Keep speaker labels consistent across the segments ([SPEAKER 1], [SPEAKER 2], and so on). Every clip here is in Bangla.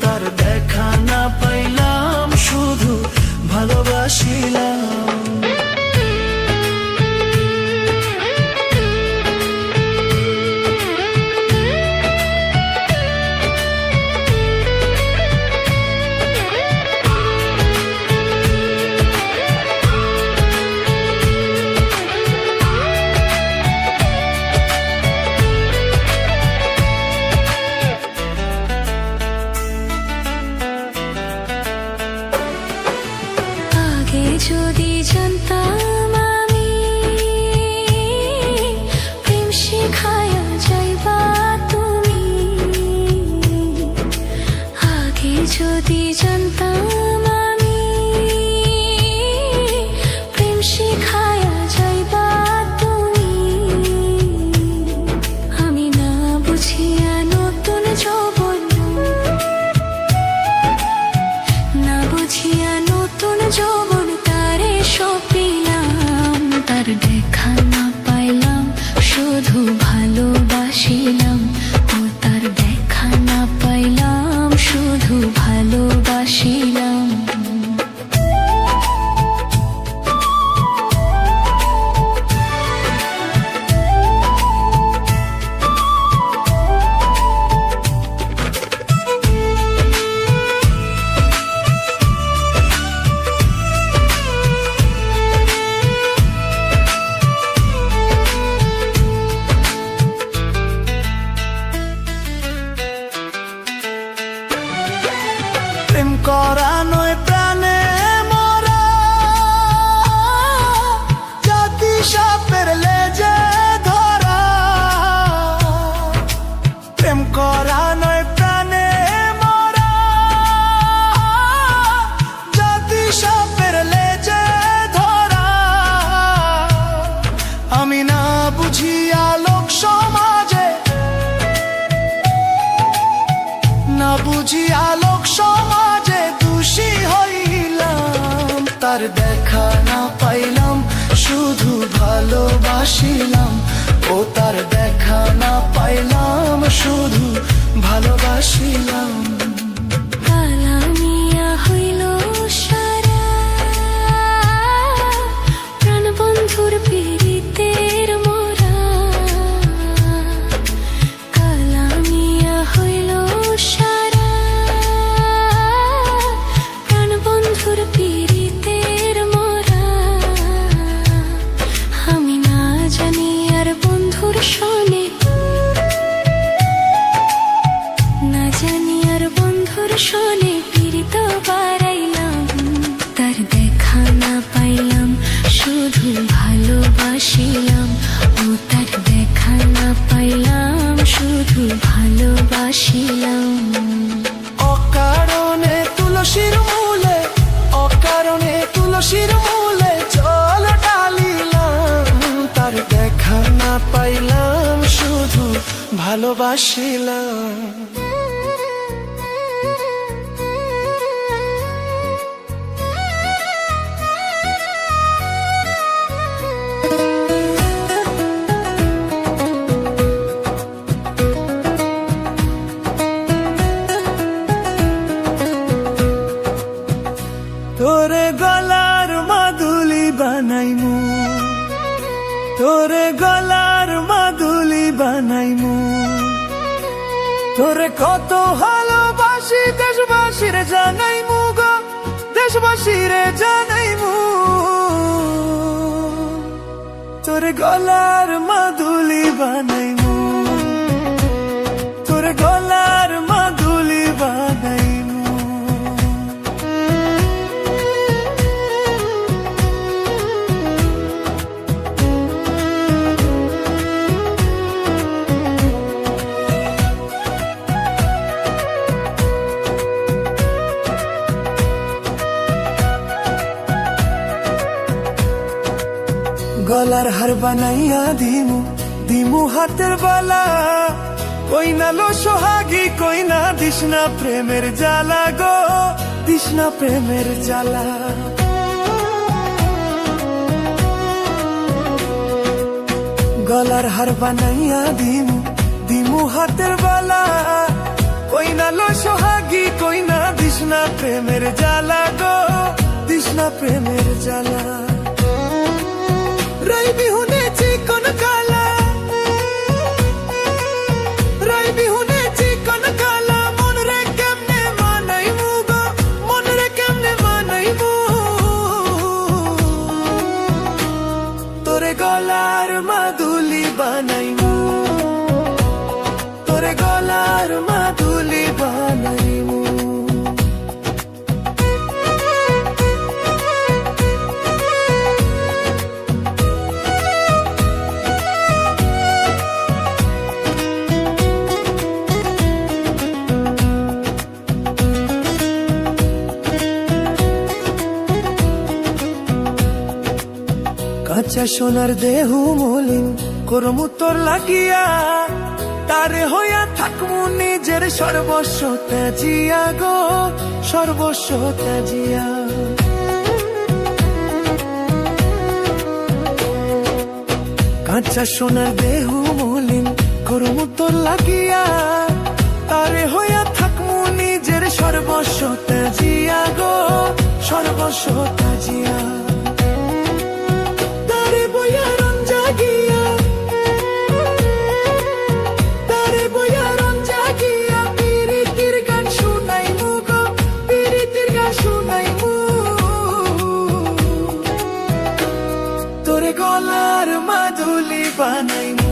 [SPEAKER 1] তার দেখা না পাইলাম, শুধু ভালোবাসিলাম।
[SPEAKER 2] যদি জানতাম আমি প্রেম শিখায়া যাইবা তুমি, আগে যদি জানতাম আমি প্রেম শিখায়া যাইবা তুমি, আমি না বুঝিয়া নতুন যৌবন, না বুঝিয়া নতুন যৌবন সপিলাম, তার দেখা না পাইলাম, শুধু ভালোবাসিলাম। ও তার দেখা না পাইলাম, শুধু ভালোবাসিলাম।
[SPEAKER 1] প্রেম করা নয় প্রাণে মরা, জাতি সাপের লেজে ধরা। প্রেম করা নয় প্রাণে মরা, জাতি সাপের লেজে ধরা। আমি না বুঝিয়া লোক সমাজে, না বুঝিয়া লোক সমাজে দোষী হইলাম, তার দেখা না পাইলাম, শুধু ভালোবাসিলাম। ও তার দেখা না পাইলাম, শুধু ভালোবাসিলাম।
[SPEAKER 2] কালামিয়া হইল সারা প্রাণবন্ধুর পীড়িতের মোরা, কালামিয়া হইল সারা প্রাণবন্ধুর পীড়িতের মোরা। আমি না জানি আর বন্ধুর শোনে, না জানি আর বন্ধুর শোনে পীড়িত বাড়াইলাম, তার দেখা না পাইলাম, শুধু ভালোবাসিলাম। ও তার দেখা না পাইলাম, শুধু ভালোবাসিলাম।
[SPEAKER 1] অকারণে তুলসীর মূলে, অকারণে তুলসীর মূলে জল ঢালিলাম, তার দেখা না পাইলাম, শুধু ভালোবাসিলাম। তোরে গলার মাদুলি বানাইমু, তোরে গলার মাদুলি বানাইমু। তোরে কত ভালোবাসি দেশবাসীর জানাইমু গো, দেশবাসীর জানাইমু। তোরে গলার মাদুলি বানাইমু, তোরে গলার মাদুলি বানাইমু। গলার হার বানাইয়া দিমু, দিমু হাতের বালা। কই না লো সোহাগী, কই না দিশনা প্রেমের জ্বালা গো, দিশনা প্রেমের জ্বালা। গলার হার বানাইয়া দিমু, দিমু হাতের বালা। কই না লো সোহাগী কই না দিস না প্রেমের জ্বালা গো, দিস না প্রেমের জ্বালা। রাই বিহুনে চিকন কালা, রাই বিহুনে চিকন কালা, মন রে কেমনে মানাইমু গো, মন রে কেমনে মানাইমু। তোরে গলার মাদুলি বানাইমু, তোরে গলার মাদুলি বানাইমু। কাঁচা সোনার দেহু মলিন করমু তোর লাগিয়া, তারে হইয়া থাকমু নিজের সর্বস্ব ত্যাজিয়া গো, সর্বস্ব ত্যাজিয়া। কাঁচা সোনার দেহু মলিন করমু তোর লাগিয়া, তারে হইয়া থাকমু নিজের সর্বস্ব ত্যাজিয়া গো, সর্বস্ব ত্যাজিয়া। তারে বইয়া রং জাগিয়া, তারে বইয়া রং জাগিয়া, পিরিতির গান শুনাইমু গো, পিরিতির গান শুনাইমু। তোরে গলার মাদুলি বানাইমু,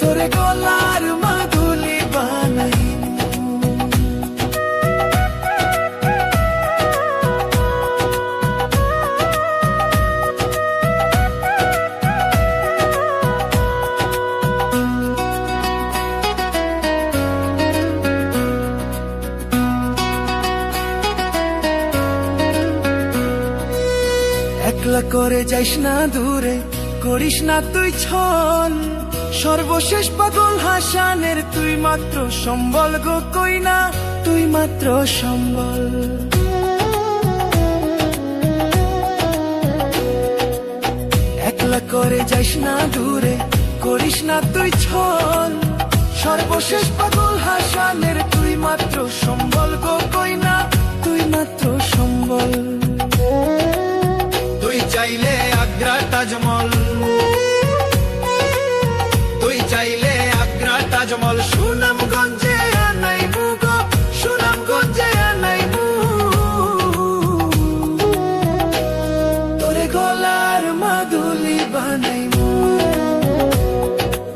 [SPEAKER 1] তোরে গলার মাদুলি বানাইমু। একলা করে যাইস না দূরে, করিস না তুই ছল, সর্বশেষ পাগল হাসানের তুই মাত্র সম্বল গো, কই না তুই মাত্র সম্বল। একলা করে যাইস না দূরে, করিস না তুই ছল, সর্বশেষ পাগল হাসানের তুই মাত্র সম্বল গো, কই না তুই মাত্র সম্বল। তুই চাইলে আগ্রা তাজমহল, তুই চাইলে আগ্রা তাজমহল, সুনামগঞ্জে আনাইমু গো, সুনামগঞ্জে আনাইমু। তোরে গলার মাদুলি বানাইমু,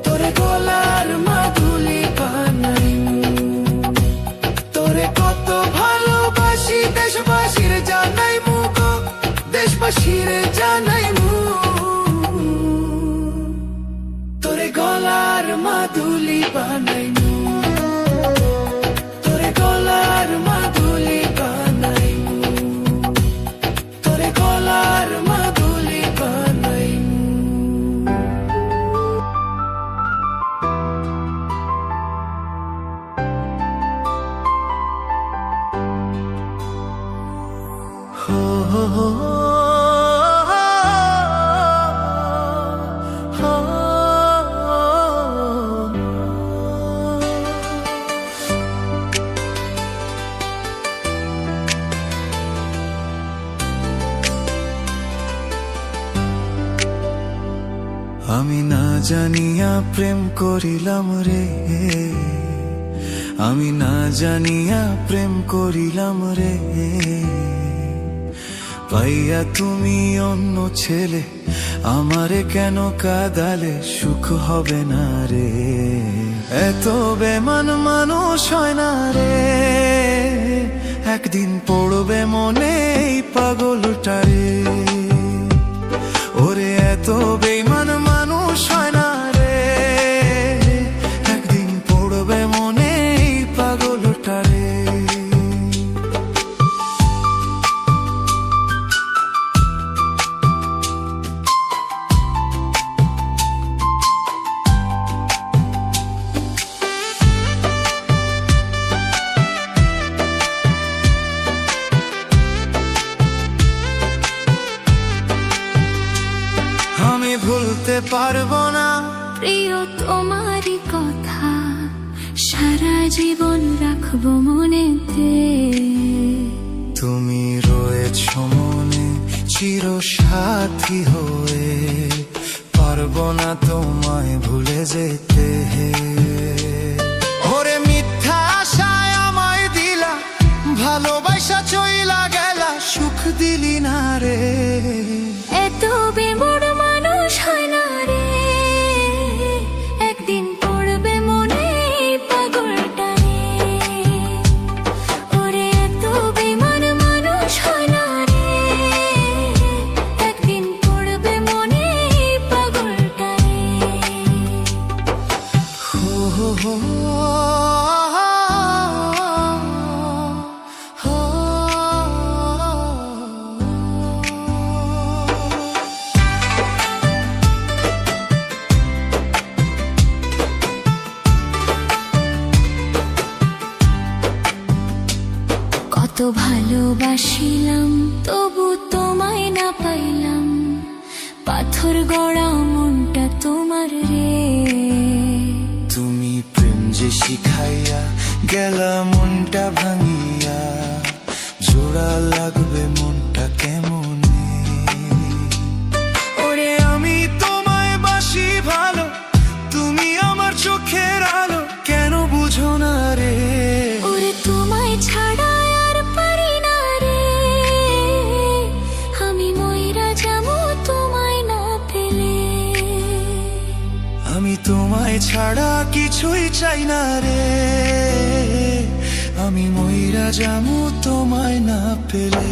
[SPEAKER 1] তোরে গলার মাদুলি বানাইমু। তোরে কত ভালোবাসি দেশবাসীর জানাইমু গো, দেশবাসীর জানাইমু। তোরে গলার মাদুলি বানাইমু, তোরে গলার মাদুলি বানাইমু, তোরে গলার মাদুলি বানাইমু। হো হো হো আমি না জানিয়া প্রেম করিলাম রে, আমি না জানিয়া প্রেম করিলাম রে। পাইয়া তুমি অন্য ছেলে, আমারে কেন কাঁদালে, সুখ হবে না রে। এত বেমান মানুষ হয় না রে, একদিন পড়বে মনে এই পাগলটারে। ওরে এত বেমান মানুষ হয় না রে, একদিন পড়বে মনে এই পাগলটারে। ভুলতে পারবো না
[SPEAKER 2] প্রিয় তোমারই কথা, সারা জীবন রাখবো মনেতে।
[SPEAKER 1] তুমি রয়েছো মনে চির সাথী হয়ে, পারবো না তোমায় ভুলে যেতে। ওরে মিথ্যা আশায় আমায় দিলা, ভালোবাসা চইলা গেলা, সুখ দিলি না রে।
[SPEAKER 2] এত বেমন মানুষ হয় না রে, একদিন পড়বে মনে পাগলটা রে। ওরে এত বেমন মানুষ হয় না রে, একদিন পড়বে মনে পাগলটা রে।
[SPEAKER 1] হো হো হো
[SPEAKER 2] কত ভালোবাসিলাম তবু তোমায় না পাইলাম, পাথর গড়া মনটা তোমার রে।
[SPEAKER 1] তুমি প্রেম যে শিখাইয়া গেলা মনটা ভাঙিয়া, জোড়া লাগবে মনটা কেমনে। ওরে আমি তোমায় বাসি ভালো, তুমি আমার চোখের আলো, কেন বুঝো না রে।
[SPEAKER 2] ওরে তোমায় ছাড়া আর পারি না রে, আমি ময়রা যাবো তোমায় না পেলে।
[SPEAKER 1] আমি তোমায় ছাড়া কিছুই চাই না রে, আমি মইরা যামু তোমায় না পেলে।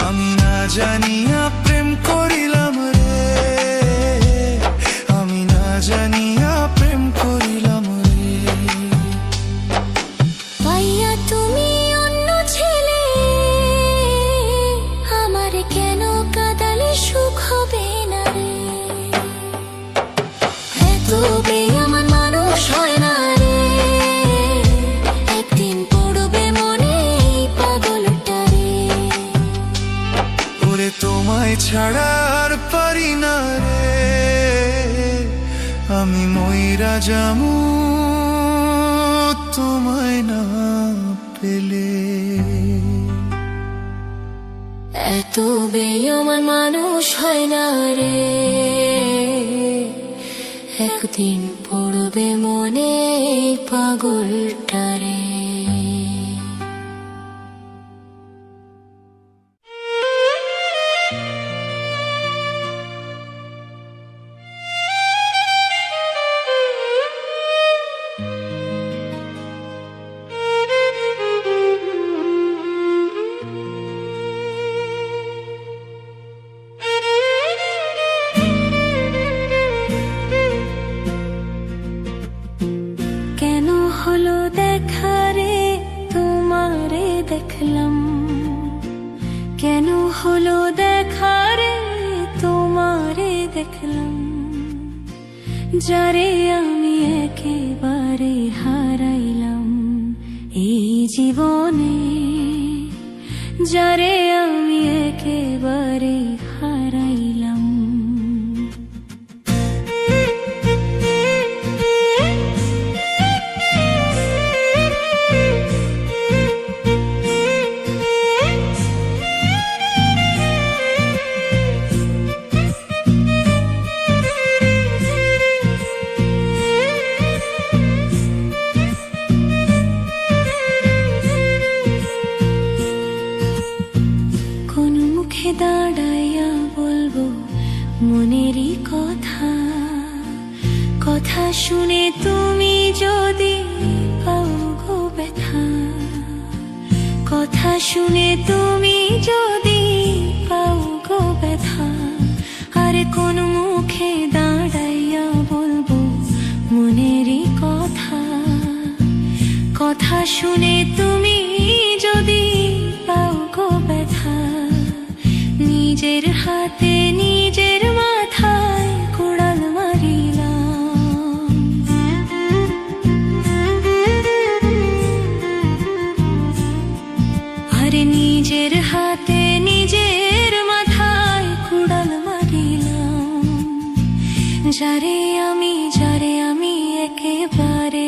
[SPEAKER 1] আমি না জানিয়া প্রেম করিলাম রে, আমি না জানিয়া প্রেম করিলাম রে।
[SPEAKER 2] পাইয়া তুমি অন্য ছেলে, আমার কেন কাঁদালে সুখ হবে না রে। এত বেঈমান মানুষ হয় না রে, একদিন পড়বে মনে এই পাগলটা রে।
[SPEAKER 1] ওরে তোমায় ছাড়া আর পারি না রে, আমি মইরা যামু তোমায় না পেলে।
[SPEAKER 2] এত বেঈমান মানুষ হয় না রে, একদিন পড়বে মনে এই পাগলটা রে। কেন হলো দেখা রে, তোমারে দেখলাম। কেন হলো দেখা রে, তোমারে দেখলাম। যারে আমি একেবারে হারাইলাম এই জীবনে, যারে আমি একেবারে হারাইলাম। কোন মুখে দাঁড়াইয়া বলবো মনেরই কথা, কথা শুনে তুমি যদি পাও গো ব্যথা। কথা শুনে তুমি যদি পাও গো ব্যথা, আরে কোন মুখে দাঁড়াইয়া বলবো মনেরই কথা, কথা শুনে তুমি যদি পাও গো ব্যথা। নিজের হাতে নিজের মাথায় কুড়াল মারিলাম, আরে নিজের হাতে নিজের মাথায় কুড়াল মারিলাম। যারে আমি একেবারে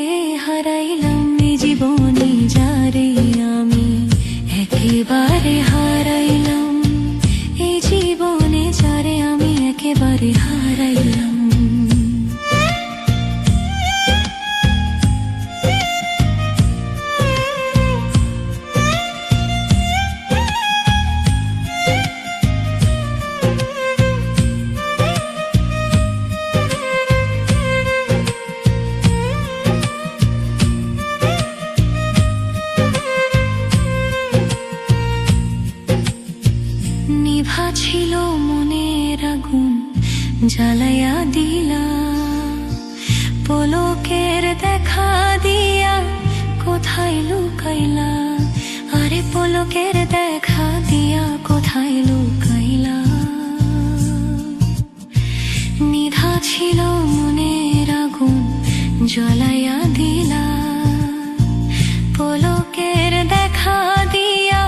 [SPEAKER 2] জ্বালাইয়া দিলা, পলকের দেখা দিয়া কোথায় লুকাইলা, আরে পলকের দেখা দিয়া কোথায় লুকাইলা। নিধা ছিল মনের আগুন জ্বালাইয়া দিলা, পলকের দেখা দিয়া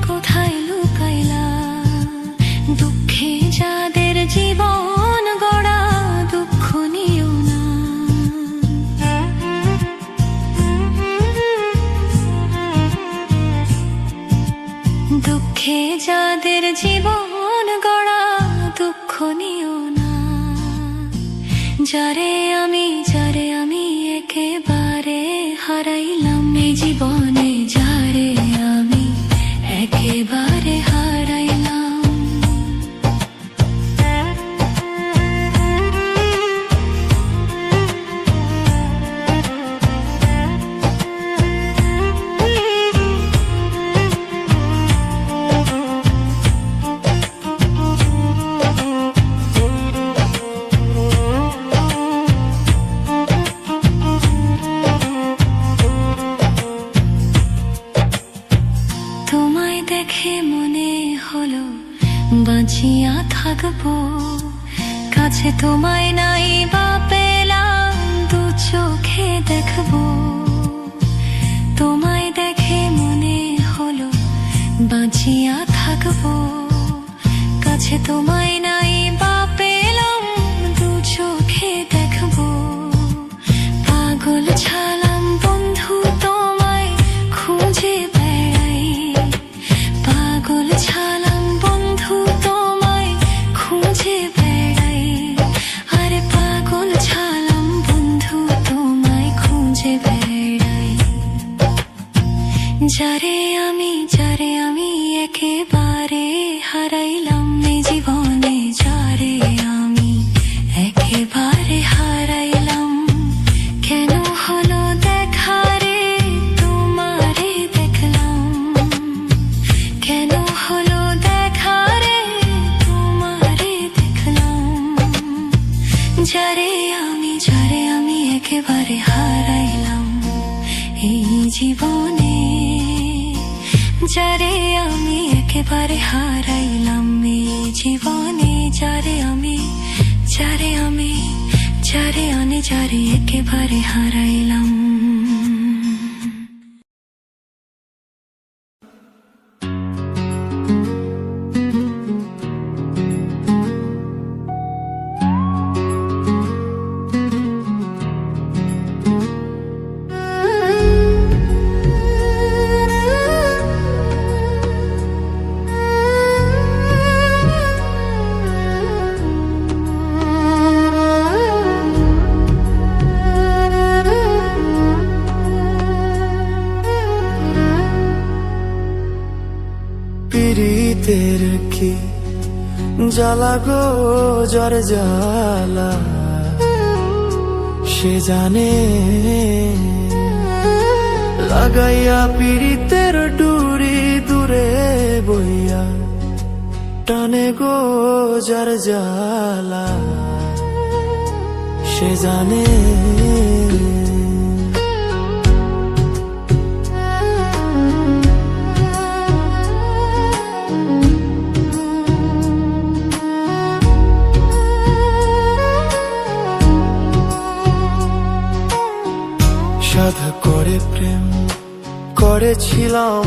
[SPEAKER 2] কোথায় লুকাইলা। দুঃখে যাদের জীবন গড়া দুঃখ নিও না, দুঃখে যাদের জীবন গড়া দুঃখ নিও না। যারে আমি একেবারে হারাইলাম এই জীবনে, যারে আমি একেবারে হারাইলাম। তোমায় দেখে মনে হলো বাঁচিয়া থাকবো, কাছে তোমায় নাই বা পেলাম দু চোখে দেখবো। তোমায় দেখে মনে হলো বাঁচিয়া থাকবো, কাছে তোমায় নাই বা পেলাম দু চোখে দেখবো। পাগল ছালাম বন্ধু তোমায় খুঁজে বেড়াই, পাগল ছালাম বন্ধু তোমায় খুঁজে বেড়াই, আরে পাগল ছালাম বন্ধু তোমায় খুঁজে বেড়াই। যারে আমি একেবারে হারাইলাম এই জীবনে, যারে আমি একেবারে হারাইলাম। কেন হলো দেখা রে তোমারে দেখলাম, কেন হলো দেখা রে তোমারে দেখলাম। যারে আমি একেবারে হারাইলাম এই জীবনে, যারে আমি একেবারে হারাইলাম এই জীবনে। যারে একেবারে হারাইলাম।
[SPEAKER 1] পীড়িতের কি জ্বালা গো, জ্বর জ্বালা সে জানে। লাগাইয়া পীড়িতের ডুরি দূরে বইয়া টানে গো, জ্বর জ্বালা সে জানে। সাধ করে প্রেম করেছিলাম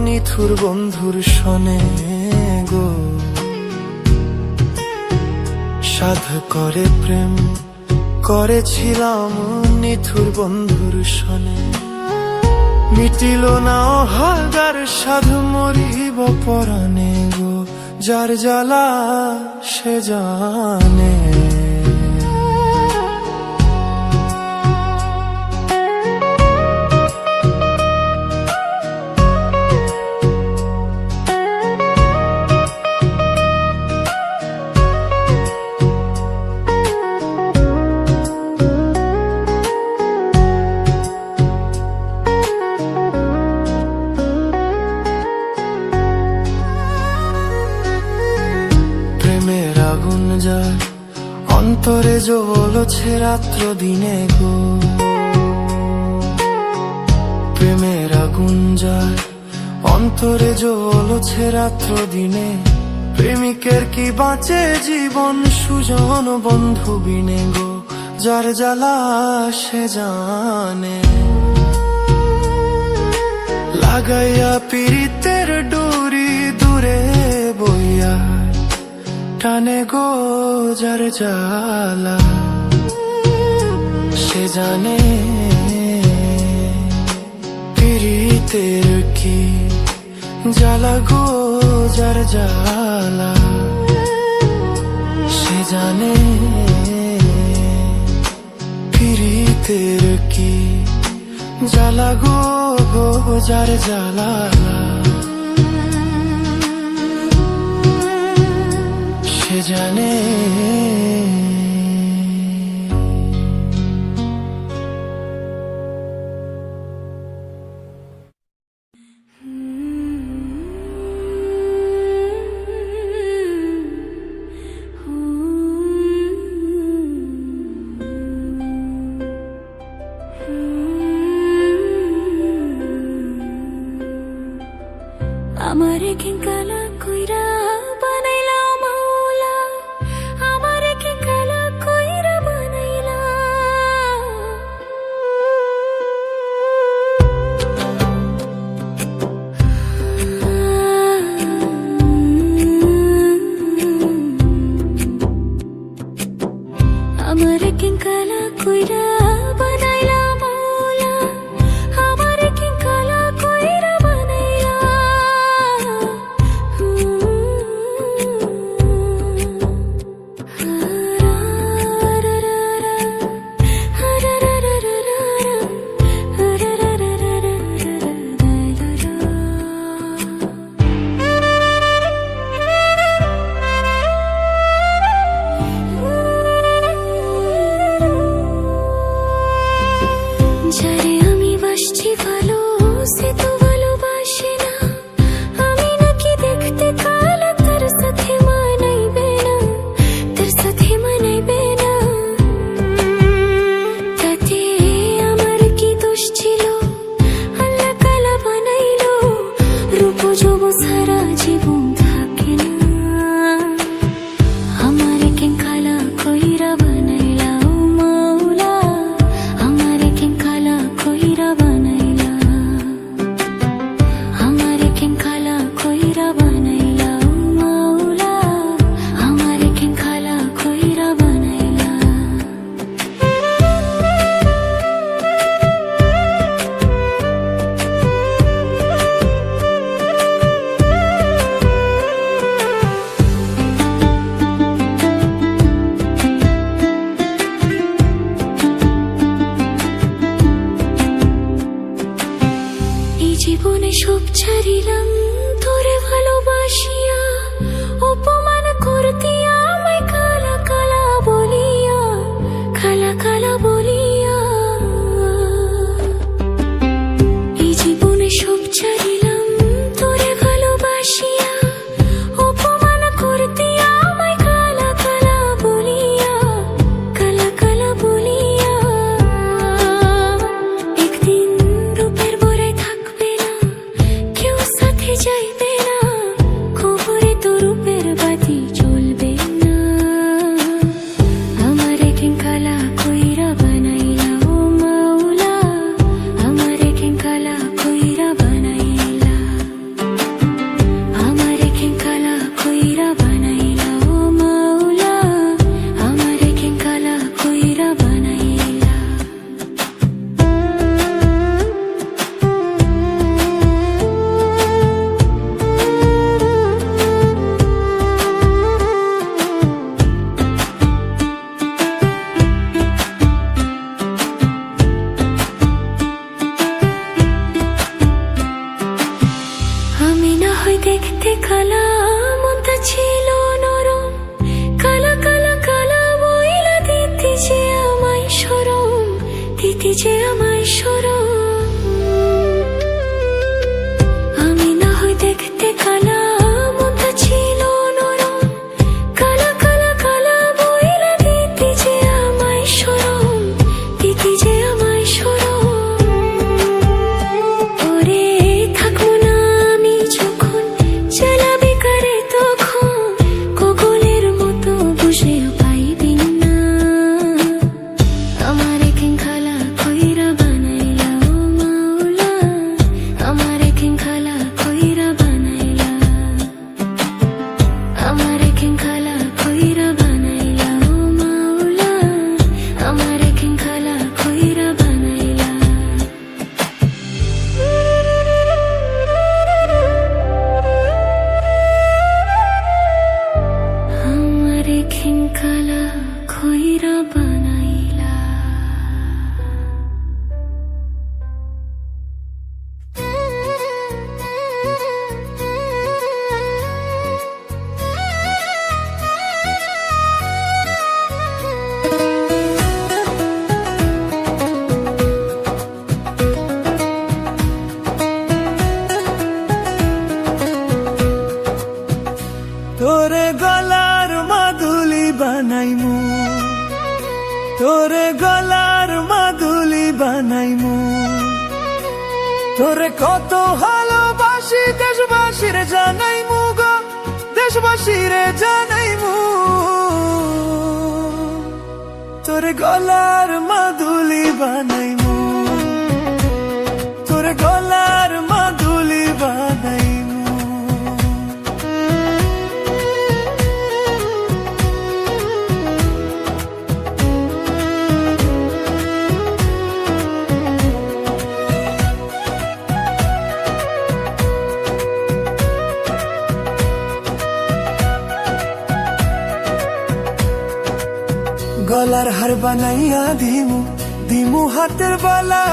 [SPEAKER 1] নিথুর বন্ধুর সনে গো, সাধ করে প্রেম করেছিলাম নিথুর বন্ধুর সনে। মিটিল না অহাগার সাধু মরিব পরাণে গো, যার জ্বালা সে জানে। অন্তরে জ্বলছে রাত্র দিনে গো, প্রেমের আগুন জ্বাল অন্তরে জ্বলছে রাত্র দিনে। প্রেমিকের কি বাঁচে জীবন সুজন বন্ধু বিনে গো, যার জ্বালা সে জানে। লাগাইয়া পীড়িতের ডুরি দূরে বইয়া টানে গো যার জ্বালা সে জানে। পীড়িতের কি জ্বালা গো যার জ্বালা সে জানে। পীড়িতের কি জ্বালা গো যার জ্বালা সে জানে।
[SPEAKER 2] আমারে কিংকালা কইরা বানাইলা মাওলা, আমারে কিংকালা কইরা বানাইলা। আমারে কিংকালা কইরা বানাইলা মাওলা, আমারে কিংকালা কইরা বানাইলা। যারে আমি বাসছি ভালো সে তো ভালোবাসে না, আমি নাকি দেখতে কালা তার সাথে মানাইবে না, তার সাথে মানাইবে না। তাতে আমার কি দোষ ছিল, আল্লাহ কালা বানাইলো। রূপ যৌব সারা জীবন থাকে না, আমারে কেন কালা কইরা বানাইলা ও মাওলা, আমারে কেন কালা কইরা বানাইলা, আমারে কেন কালা কইরা বানাইলা ও মাওলা, আমারে কেন কালা কইরা বানাইলা। এই জীবনে সব ছাড়িলাম তোরে ভালোবাসিয়া, অপমান করতি আমায় কালা কালা বলিয়া, কালা কালা বলিয়া। এই জীবনে সব ছাড়িলাম তোরে ভালোবাসিয়া, অপমান করতি আমায় কালা কালা বলিয়া, কালা কালা বলিয়া। একদিন রূপের বড়াই থাকবে না, কেউ সাথে যাইবে না, খবরে তো রূপের বাতি জ্বলবে না। আমারে কেন কালা কইরা বানাইলা ও মাওলা, আমারে কেন কালা কইরা বানাইলা, আমারে কেন কালা কইরা বানাইলা ও মাওলা, আমারে কেন কালা কইরা বানাইলা। আমি না হয় দেখতে কালা, মনটা ছিল নরম, কালা কালা কালা বইলা দিতে যে আমায় শরম, দিতে যে আমায় শরম। আমি না হয় দেখতে কালা, মনটা ছিল নরম, কালা কালা কালা বইলা দিতে
[SPEAKER 1] তোরে কত ভালোবাসি দেশবাসীর জানাই মুগো, দেশবাসীর জানাই মু। তোরে গলার মাদুলি বানাই মু, তোরে গলার মাদুলি বানাই মু। গলার হার বানাইয়া দিমু, দিমু হাতের বালা,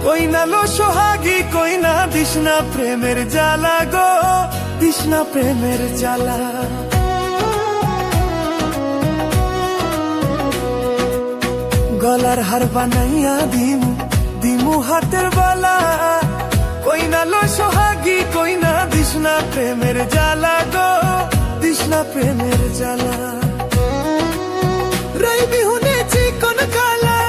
[SPEAKER 1] কই না লো সোহাগী, কই না দিশনা প্রেমের জ্বালা গো, দিশনা প্রেমের জ্বালা। গলার হার বানাইয়া দিমু, দিমু হাতের বালা, কই না লো সোহাগী, কই না দিশনা প্রেমের জ্বালা গো, দিশনা প্রেমের জ্বালা। রাই বিহুনে চিকন কালা,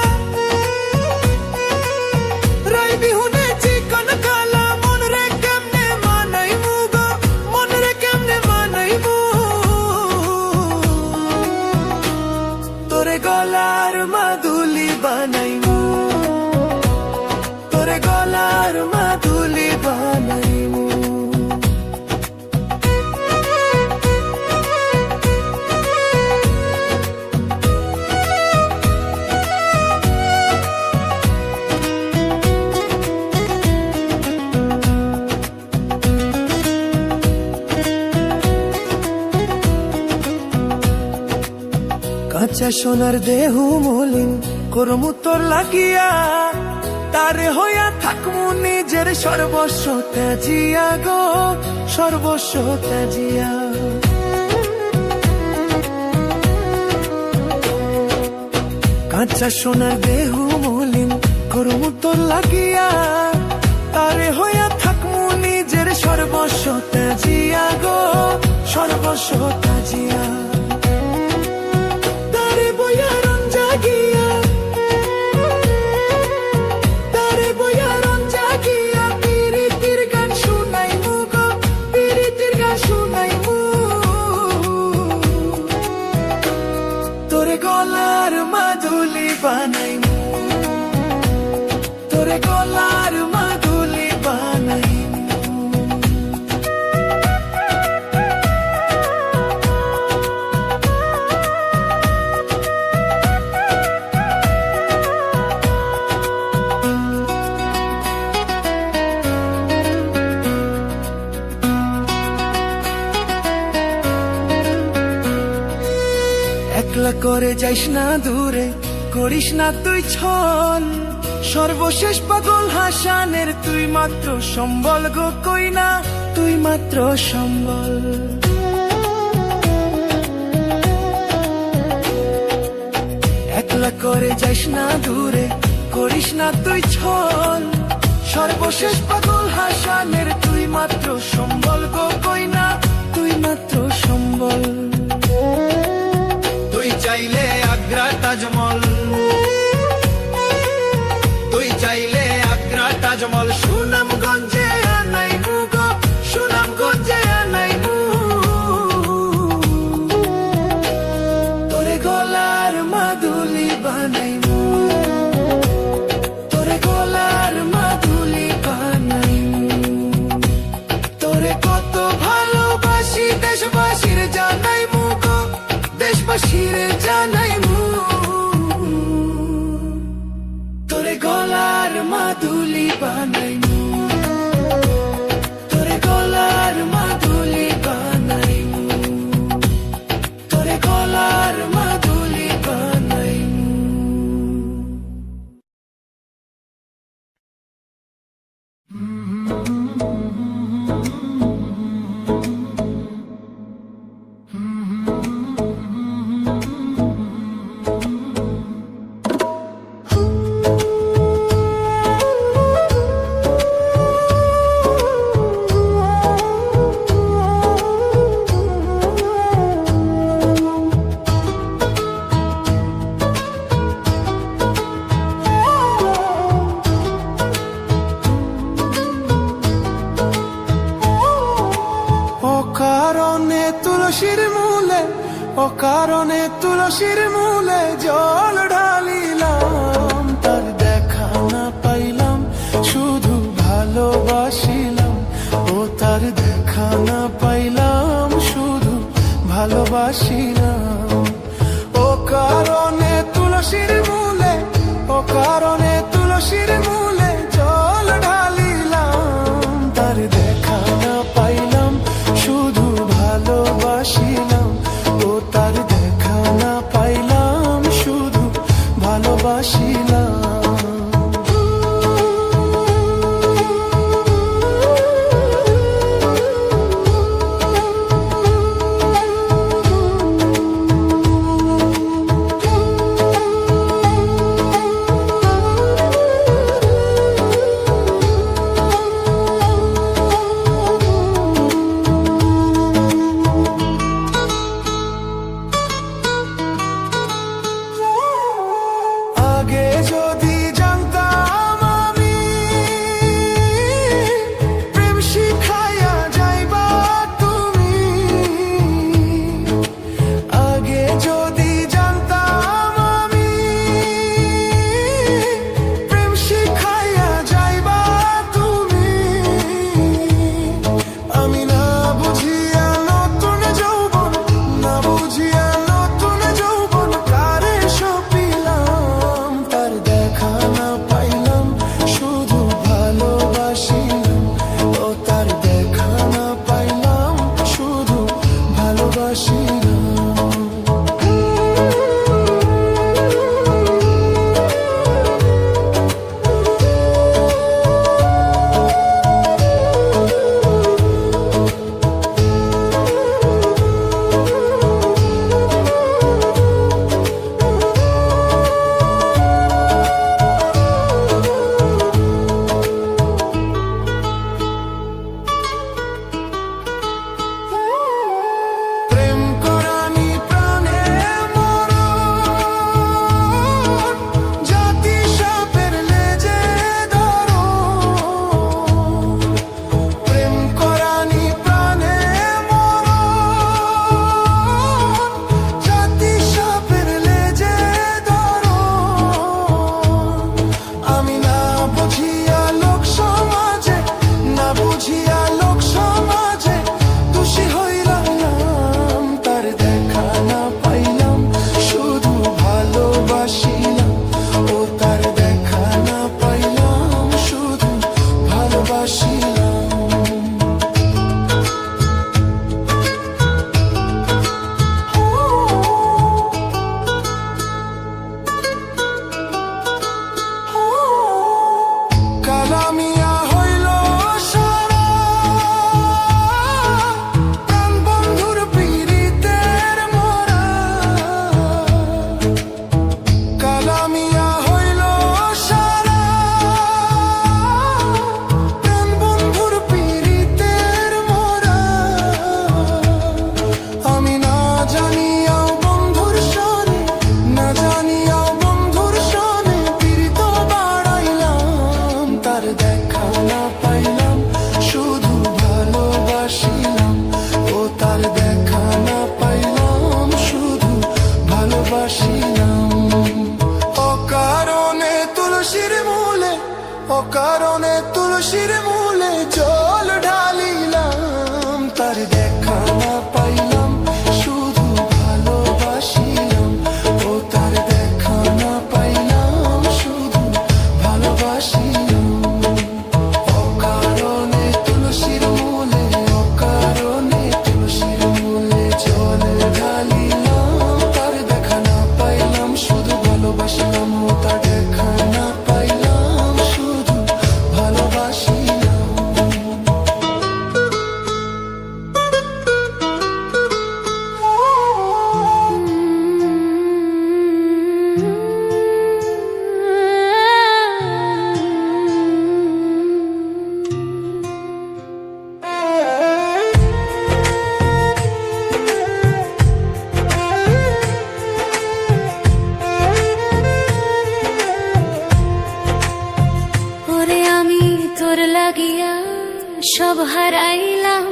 [SPEAKER 1] রাই বিহুনে চিকন কালা, মন রে কেমনে মানাই মুগো, মন রে কেমনে মানাই মু। তোরে গলার মাদুলি বানাই মু, তোরে গলার মাদুলি বানাই মু। কাঁচা সোনার দেহু মলিন করমু তোর লাগিয়া, তারে হইয়া থাকমু নিজের সর্বস্ব ত্যাজিয়া গো, সর্বস্ব ত্যাজিয়া। কাঁচা সোনার দেহু মলিন করমু তোর লাগিয়া, তারে হইয়া থাকমু নিজের সর্বস্ব ত্যাজিয়া গো, সর্বস্ব ত্যাজিয়া। তোরে গলার মাদুলি বানাই মু, তোরে গলার মাদুলি বানাই মু। একলা করে যাইস না দূরে, করিস না তুই ছল, সর্বশেষ পাগল হাসানের তুই মাত্র সম্বল গো, কই না তুই মাত্র সম্বল। একলা করে যাইস না দূরে, করিস না তুই ছল, সর্বশেষ পাগল হাসানের তুই মাত্র সম্বল গো, কই না তুই মাত্র সম্বল। তুই চাইলে আগ্রা তাজমহল, তুই চাইলে আগ্রা তাজমহল, সুনামগঞ্জে আনাই মু গো, সুনামগঞ্জে আনাই মু। তোরে গলার মাদুলি বানাই মু, তোরে গলার মাদুলি বানাই মু। তোরে কত ভালোবাসি দেশবাসীর জানাই মু গো, দেশবাসীর জানাই মু। তোরে গলার মাদুলি বানাই মু। তুলসীর মূলে, অকারণে তুলসীর মূলে জল ঢালিলাম। তার দেখা না পাইলাম, শুধু ভালোবাসিলাম। ও তার দেখা না পাইলাম, শুধু ভালোবাসিলাম। ও কারণে তুলসীর মূলে, ও কারণে তুলসীর মূলে জল ঢালিলাম। তার দেখা না পাইলাম, শুধু ভালোবাসিলাম। ও তার দেখা না পাইলাম, শুধু ভালোবাসিলাম। আগে যদি জানতাম আমি প্রেম শিখাইয়া যাইবা তুমি, আগে যদি জানতাম আমি প্রেম শিখাইয়া যাইবা তুমি, আমি না বুঝিয়া নতুন যৌবন, না বুঝিয়া নতুন যৌবন কারে সপিলাম। তার দেখা না পাইলাম, শুধু ভালোবাসিলাম। ও তার দেখা না পাইলাম, শুধু ভালোবাসিলাম। প্রেম করানি প্রাণে মরণ, জাতি সাপের লেজে ধরন। প্রেম করানি প্রাণে মরণ, জাতি সাপের লেজে ধরন। আমি না বুঝিয়া লোক সমাজে, না বুঝিয়া লোক সমাজে দোষী হইলাম। তার দেখা না পাইলাম, শুধু ভালোবাসিলাম। ও তার দেখা না পাইলাম, শুধু ভালোবাসিলাম। কালামিয়া হইল সারা, প্রাণ বন্ধুর পীড়িতের মরা। কালামিয়া হইল সারা, প্রাণ বন্ধুর পীড়িতের মরা। আমি না জানিয়াও বন্ধুর সনে, না জানিয়াও বন্ধুর সনে পীড়িত বাড়াইলাম। তার দেখা না পাইলাম, শুধু ভালোবাসিলাম। ও তার দেখা না পাইলাম, শুধু ভালোবাসিলাম। অকারণে তুলসীর মূলে, অকারণে তুলসীর মূলে জল ঢালিলাম। তার দেখা না পাইলাম, শুধু ভালোবাসিলাম। ও তার দেখা না পাইলাম, শুধু ভালোবাসিলাম। অকারণে তুলসীর মূলে, অকারণে তুলসীর মূলে জল ঢালিলাম। তার দেখা না পাইলাম, শুধু ভালোবাসিলাম। ও তার দেখা না পাইলাম, শুধু ভালোবাসিলাম।
[SPEAKER 2] তোর লাগিয়া সব হারাইলাম,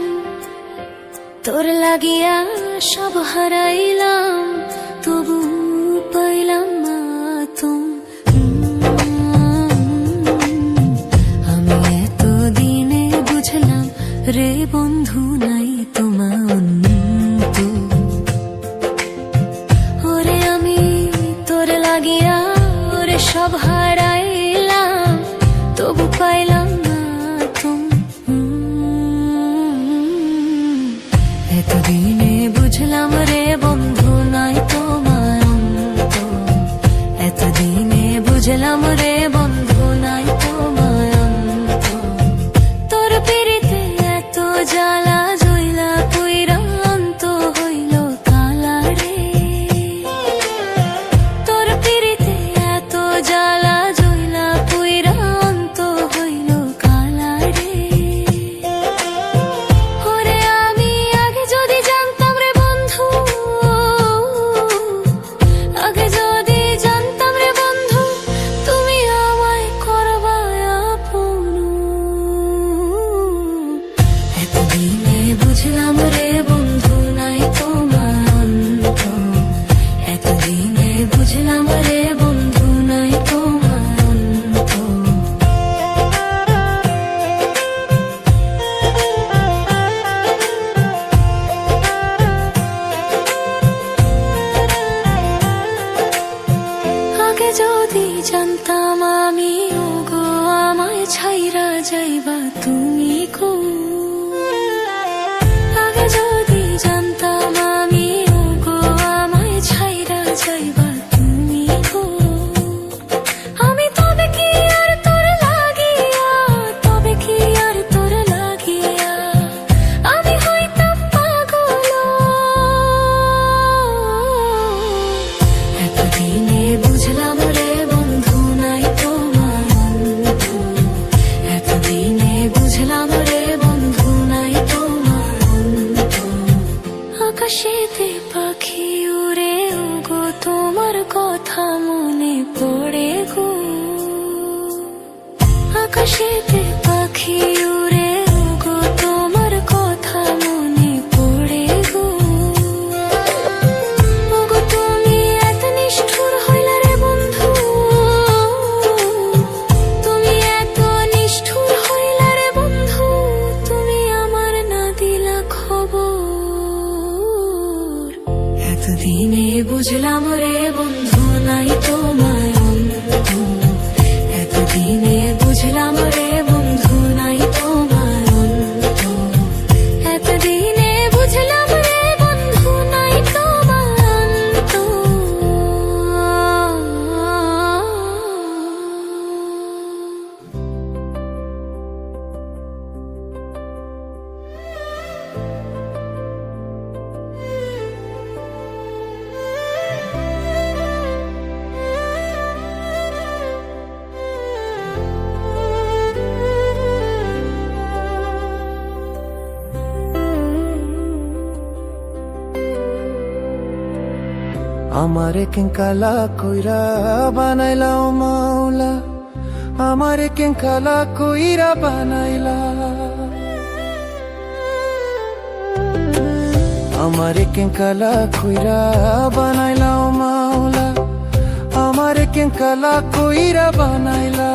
[SPEAKER 2] তোর লাগিয়া সব হারাইলাম, তবু পাইলাম না আমি এতদিনে বুঝলাম রে বন্ধু নাই তোমার ওরে আমি তোর লাগিয়া ওরে সব হারাইলাম, তবু পাইলাম না এতদিনে বুঝলাম রে বন্ধু নাই তোমার এতদিনে বুঝলাম রে বন্ধু নাই তোমার তোর পিড়িতে এত জ্বালা জইলা পুইরা অন্ত হইল কালা রে তোর পিড়িতে এত জ্বালা জইলা পুইরা অন্ত হইল কালা রে ওরে আমি আগে যদি জানতাম রে বন্ধু আগে যদি জানতাম রে বন্ধু তুমি আমায় করবা আপন এতদিনে বুঝলাম রে বন্ধু নাই তোমার এতদিনে বুঝলাম রে বন্ধু নাই তোমার আগে যদি জানতাম আমি ওগো আমায় ছাইরা যাইবা তুমি কো আগে যদি জানতাম আমি ওগো আমায় ছাইরা যাইবা তুমি কো আমি তবে কি আর তোর লাগিয়া তবে কি আর তোর লাগিয়া আমি হইতাম পাগল এতদিনে বুঝলাম রে বন্ধু নাই তোমার এতদিনে বুঝলাম রে বন্ধু নাই তোমার আকাশেতে পাখি উড়ে গো তোমার কথা মনে পড়ে গো আকাশেতে পাখি উড়ে গো তোমার কথা মনে পড়ে গো ওগো তুমি এত নিষ্ঠুর হইলা রে বন্ধু তুমি এত নিষ্ঠুর হইলা রে বন্ধু তুমি আমার না দিলা খবর এতদিনে বুঝলাম রে বন্ধু নাই তোমার এতদিনে বুঝলাম রে বন্ধু নাই তোমার এতদিনে বুঝলাম রে বন্ধু নাই তোমার
[SPEAKER 1] আমারে কেঙ্কালা কইরা বানাইলা ও মাওলা আমারে কেঙ্কালা কইরা বানাইলা আমারে কেঙ্কালা কইরা বানাইলা ও মাওলা আমারে কেঙ্কালা কইরা বানাইলা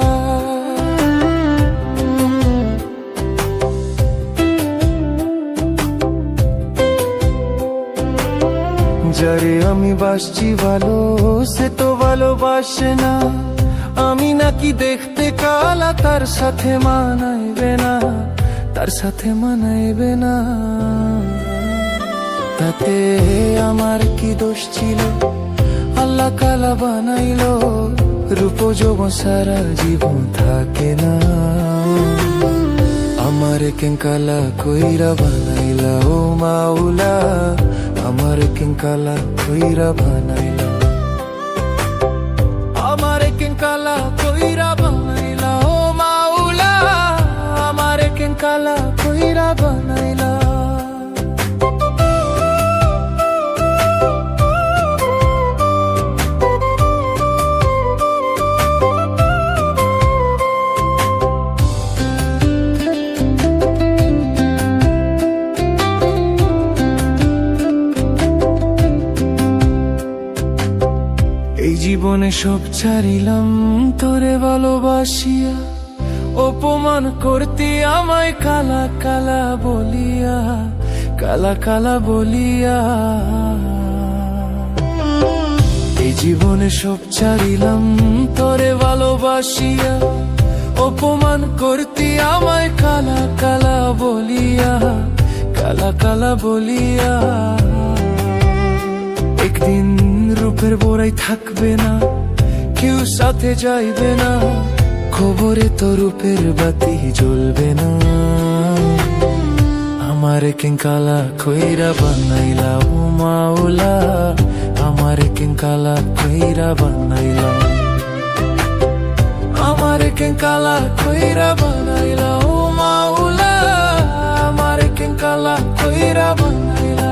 [SPEAKER 1] যারে আমি বাসছি ভালো সে তো ভালোবাসে না আমি নাকি দেখতে কালা তার সাথে মানাইবে না তার সাথে মানাইবে না তাতে আমার কি দোষ ছিল আল্লাহ কালা বানাইলো রূপ যৌবন সারা জীবন থাকে না আমারে কেঙ্কালা কইরা বানাইলা ও মাওলা আমারে কেঙ্কালা কইরা বানাইলা আমারে কেঙ্কালা কইরা বানাইলা ও মাওলা আমারে কেঙ্কালা কইরা বানাইলা জীবনে সব ছাড়িলাম তোরে ভালোবাসিয়া, অপমান করতি আমায় কালা কালা বলিয়া, কালা কালা বলিয়া। এই জীবনে সব ছাড়িলাম তোরে ভালোবাসিয়া, অপমান করতি আমায় কালা কালা বলিয়া, কালা কালা বলিয়া। একদিন রূপের বোরাই থাকবে না, কেউ সাথে যাইবে না, খবরে তো রূপের বাতি জ্বলবে না। আমারে কেঙ্কালা কইরা বানাইলা ও মাওলা, আমারে কেঙ্কালা কইরা বানাইলা, আমারে কেঙ্কালা কইরা বানাইলা ও মাওলা, আমারে কেঙ্কালা কইরা বানাইলা।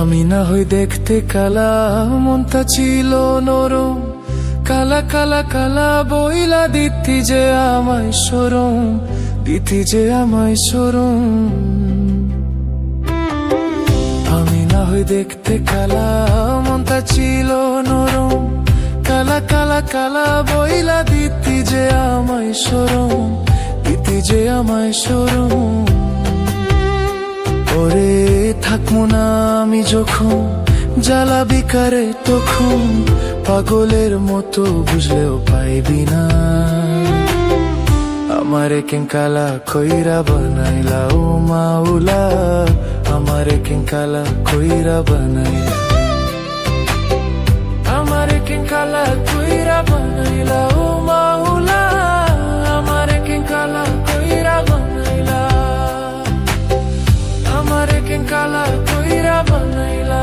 [SPEAKER 1] আমি না হই দেখতে কালা, মনটা ছিল নরম, কালা কালা কালা বইলা দিতি যে আমায় শরম, দিতি যে আমায় শরম। আমি না হই দেখতে কালা, মনটা ছিল নরম, কালা কালা কালা বইলা দিতি যে আমায় শরম, দিতি যে আমায় শরম। ওরে থাকবো না আমি যখন জ্বালা বিকারে, তখন পাগলের মতো বুঝলেও পাইবি না। আমারে কেঙ্কালা কইরা বানাইলা ও মাওলা, আমারে কেঙ্কালা কইরা বানাইলা, আমারে কেঙ্কালা কইরা বানাইলা ও মাওলা, আমারে কেঙ্কালা কইরা বানাইলা, আমারে কেঙ্কালা কইরা বানাইলা।